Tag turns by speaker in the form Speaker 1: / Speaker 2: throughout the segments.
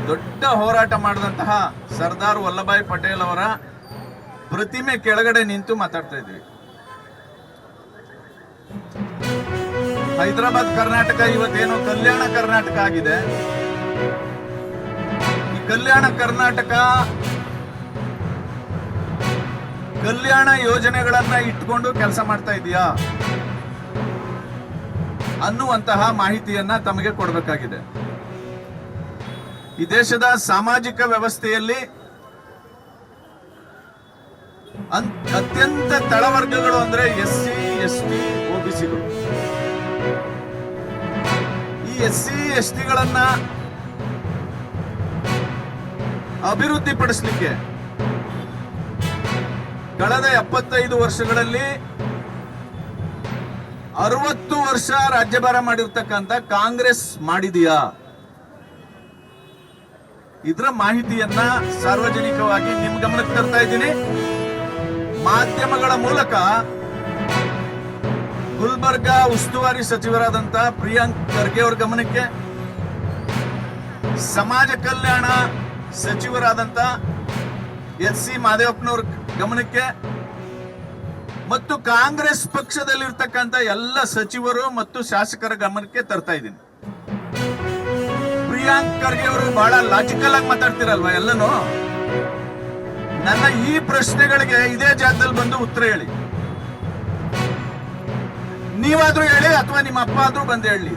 Speaker 1: ದೊಡ್ಡ ಹೋರಾಟ ಮಾಡಿದಂತಹ ಸರ್ದಾರ್ ವಲ್ಲಭಾಯ್ ಪಟೇಲ್ ಅವರ ಪ್ರತಿಮೆ ಕೆಳಗಡೆ ನಿಂತು ಮಾತಾಡ್ತಾ ಇದ್ವಿ. ಹೈದರಾಬಾದ್ ಕರ್ನಾಟಕ ಇವತ್ತೇನೋ ಕಲ್ಯಾಣ ಕರ್ನಾಟಕ ಆಗಿದೆ. ಈ ಕಲ್ಯಾಣ ಕರ್ನಾಟಕ ಕಲ್ಯಾಣ ಯೋಜನೆಗಳನ್ನ ಇಟ್ಕೊಂಡು ಕೆಲಸ ಮಾಡ್ತಾ ಇದೆಯಾ ಅನ್ನುವಂತಹ ಮಾಹಿತಿಯನ್ನ ತಮಗೆ ಕೊಡಬೇಕಾಗಿದೆ. ಈ ದೇಶದ ಸಾಮಾಜಿಕ ವ್ಯವಸ್ಥೆಯಲ್ಲಿ ಅತ್ಯಂತ ತಳವರ್ಗಗಳು ಅಂದ್ರೆ SC, ST, OBCಗಳು. ಈ SC, STಗಳನ್ನ ಅಭಿವೃದ್ಧಿ ಪಡಿಸಲಿಕ್ಕೆ ಕಳೆದ 75 ವರ್ಷಗಳಲ್ಲಿ 60 ವರ್ಷ ರಾಜ್ಯಭಾರ ಮಾಡಿರ್ತಕ್ಕಂಥ ಕಾಂಗ್ರೆಸ್ ಮಾಡಿದೆಯಾ? ಇದರ ಮಾಹಿತಿಯನ್ನ ಸಾರ್ವಜನಿಕವಾಗಿ ನಿಮ್ ಗಮನಕ್ಕೆ ತರ್ತಾ ಇದ್ದೀನಿ. ಮಾಧ್ಯಮಗಳ ಮೂಲಕ ಗುಲ್ಬರ್ಗಾ ಉಸ್ತುವಾರಿ ಸಚಿವರಾದಂತ ಪ್ರಿಯಾಂಕ್ ಖರ್ಗೆ ಅವರ ಗಮನಕ್ಕೆ, ಸಮಾಜ ಕಲ್ಯಾಣ ಸಚಿವರಾದಂತ SC ಮಾದೇವಪ್ಪನವ್ರ ಗಮನಕ್ಕೆ ಮತ್ತು ಕಾಂಗ್ರೆಸ್ ಪಕ್ಷದಲ್ಲಿರ್ತಕ್ಕಂಥ ಎಲ್ಲ ಸಚಿವರು ಮತ್ತು ಶಾಸಕರ ಗಮನಕ್ಕೆ ತರ್ತಾ ಇದ್ದೀನಿ. ಪ್ರಿಯಾಂಕ್ ಖರ್ಗೆ ಅವರು ಬಹಳ ಲಾಜಿಕಲ್ ಆಗಿ ಮಾತಾಡ್ತಿರಲ್ವಾ ಎಲ್ಲನೂ. ನನ್ನ ಈ ಪ್ರಶ್ನೆಗಳಿಗೆ ಇದೇ ಜಾಗದಲ್ಲಿ ಬಂದು ಉತ್ತರ ಹೇಳಿ. ನೀವಾದ್ರೂ ಹೇಳಿ ಅಥವಾ ನಿಮ್ಮ ಅಪ್ಪ ಆದ್ರೂ ಬಂದು ಹೇಳಿ.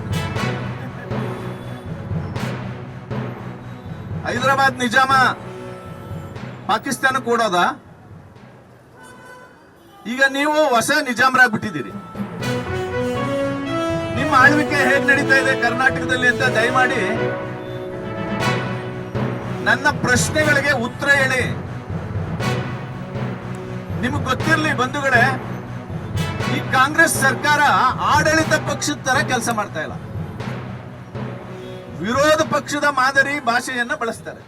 Speaker 1: ಹೈದರಾಬಾದ್ ನಿಜಾಮ ಪಾಕಿಸ್ತಾನ ಕೊಡೋದ? ಈಗ ನೀವು ಹೊಸ ನಿಜಾಮರಾಗ್ಬಿಟ್ಟಿದ್ದೀರಿ. ನಿಮ್ಮ ಆಳ್ವಿಕೆ ಹೇಗೆ ನಡೀತಾ ಇದೆ ಕರ್ನಾಟಕದಲ್ಲಿ ಅಂತ ದಯಮಾಡಿ ನನ್ನ ಪ್ರಶ್ನೆಗಳಿಗೆ ಉತ್ತರ ಹೇಳಿ. ನಿಮಗೆ ಗೊತ್ತಿರಲಿ ಬಂಧುಗಳೇ, ಈ ಕಾಂಗ್ರೆಸ್ ಸರ್ಕಾರ ಆಡಳಿತ ಪಕ್ಷದ ತರ ಕೆಲಸ ಮಾಡ್ತಾ ಇಲ್ಲ. ವಿರೋಧ ಪಕ್ಷದ ಮಾದರಿ ಭಾಷೆಯನ್ನ ಬಳಸ್ತಾರೆ.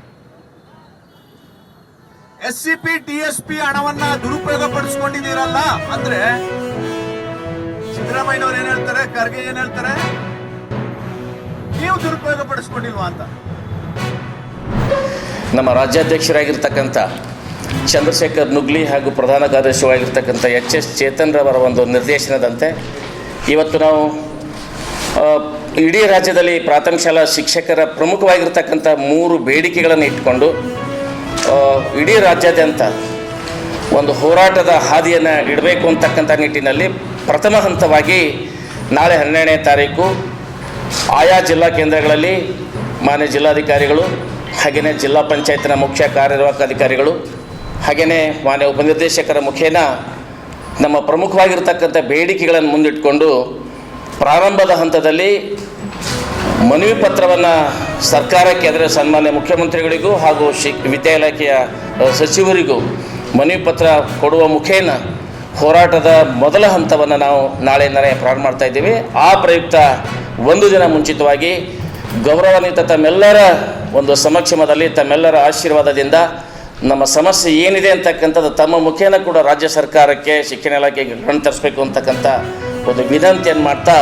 Speaker 1: SCP, TSP ಹಣವನ್ನ ದುರುಪಯೋಗ ಪಡಿಸ್ಕೊಂಡಿದ್ದೀರಲ್ಲ ಅಂದ್ರೆ ಸಿದ್ದರಾಮಯ್ಯನವ್ರು ಏನ್ ಹೇಳ್ತಾರೆ, ಖರ್ಗೆ ಏನ್ ಹೇಳ್ತಾರೆ, ನೀವು ದುರುಪಯೋಗ ಪಡಿಸ್ಕೊಂಡಿಲ್ವಾ ಅಂತ.
Speaker 2: ನಮ್ಮ ರಾಜ್ಯಾಧ್ಯಕ್ಷರಾಗಿರ್ತಕ್ಕಂಥ ಚಂದ್ರಶೇಖರ್ ನುಗ್ಲಿ ಹಾಗೂ ಪ್ರಧಾನ ಕಾರ್ಯದರ್ಶಿಯಾಗಿರ್ತಕ್ಕಂಥ HS ಚೇತನ್ ರವರ ಒಂದು ನಿರ್ದೇಶನದಂತೆ ಇವತ್ತು ನಾವು ಇಡೀ ರಾಜ್ಯದಲ್ಲಿ ಪ್ರಾಥಮಿಕ ಶಾಲಾ ಶಿಕ್ಷಕರ ಪ್ರಮುಖವಾಗಿರ್ತಕ್ಕಂಥ 3 ಬೇಡಿಕೆಗಳನ್ನು ಇಟ್ಕೊಂಡು ಇಡೀ ರಾಜ್ಯಾದ್ಯಂತ ಒಂದು ಹೋರಾಟದ ಹಾದಿಯನ್ನು ಇಡಬೇಕು ಅಂತಕ್ಕಂಥ ನಿಟ್ಟಿನಲ್ಲಿ ಪ್ರಥಮ ಹಂತವಾಗಿ ನಾಳೆ 12ನೇ ತಾರೀಕು ಆಯಾ ಜಿಲ್ಲಾ ಕೇಂದ್ರಗಳಲ್ಲಿ ಮಾನ್ಯ ಜಿಲ್ಲಾಧಿಕಾರಿಗಳು, ಹಾಗೆಯೇ ಜಿಲ್ಲಾ ಪಂಚಾಯತ್ನ ಮುಖ್ಯ ಕಾರ್ಯನಿರ್ವಾಹಕ ಅಧಿಕಾರಿಗಳು, ಹಾಗೆಯೇ ಮಾನ್ಯ ಉಪನಿರ್ದೇಶಕರ ಮುಖೇನ ನಮ್ಮ ಪ್ರಮುಖವಾಗಿರ್ತಕ್ಕಂಥ ಬೇಡಿಕೆಗಳನ್ನು ಮುಂದಿಟ್ಕೊಂಡು ಪ್ರಾರಂಭದ ಹಂತದಲ್ಲಿ ಮನವಿ ಪತ್ರವನ್ನು ಸರ್ಕಾರಕ್ಕೆ, ಅಂದರೆ ಸನ್ಮಾನ್ಯ ಮುಖ್ಯಮಂತ್ರಿಗಳಿಗೂ ಹಾಗೂ ವಿದ್ಯಾ ಇಲಾಖೆಯ ಸಚಿವರಿಗೂ ಮನವಿ ಪತ್ರ ಕೊಡುವ ಮುಖೇನ ಹೋರಾಟದ ಮೊದಲ ಹಂತವನ್ನು ನಾವು ನಾಳೆಯಿಂದಲೇ ಪ್ರಾರಂಭ ಮಾಡ್ತಾ ಇದ್ದೀವಿ. ಆ ಪ್ರಯುಕ್ತ ಒಂದು ದಿನ ಮುಂಚಿತವಾಗಿ ಗೌರವಾನ್ವಿತ ತಮ್ಮೆಲ್ಲರ ಒಂದು ಸಮಕ್ಷಮದಲ್ಲಿ, ತಮ್ಮೆಲ್ಲರ ಆಶೀರ್ವಾದದಿಂದ ನಮ್ಮ ಸಮಸ್ಯೆ ಏನಿದೆ ಅಂತಕ್ಕಂಥದ್ದು ತಮ್ಮ ಮುಖೇನ ಕೂಡ ರಾಜ್ಯ ಸರ್ಕಾರಕ್ಕೆ, ಶಿಕ್ಷಣ ಇಲಾಖೆಗೆ ಗಮನ ತರಿಸಬೇಕು ಅಂತಕ್ಕಂಥ ಒಂದು ವಿನಂತಿಯನ್ನು ಮಾಡ್ತಾ